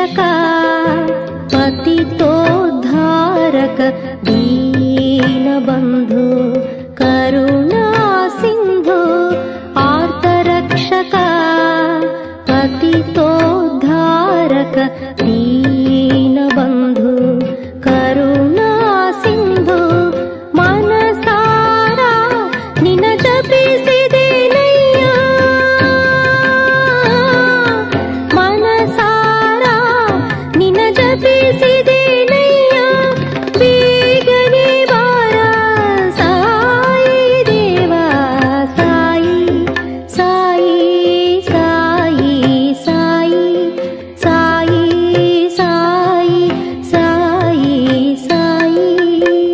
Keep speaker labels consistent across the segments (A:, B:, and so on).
A: रक्षक पतितोद्धारक दीनबन्धु करुणा सिन्धु आर्तरक्षक पतितोद्धारक दीनबन्धु करुणा सिन्धु मनसारा निन जपिसिदेनय्य मनसारा निन जपिसिदेनय्य ಬೇಗನೆ ಬಾರ ಸಾಯಿ ದೇವಾ Sai Sai Sai Sai Sai Sai Sai Sai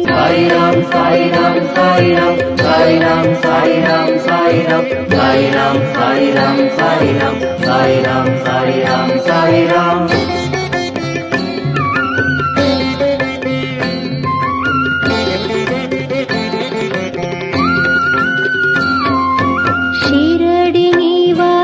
B: Sai Ram, Sai Ram, Sai Ram, Sai Ram, Sai Ram, Sai Ram, Sai Ram, Sai Ram, Sai Ram, Sai Ram, Sai Ram, Sai Ram.
A: Shirdi ನಿವಾಸ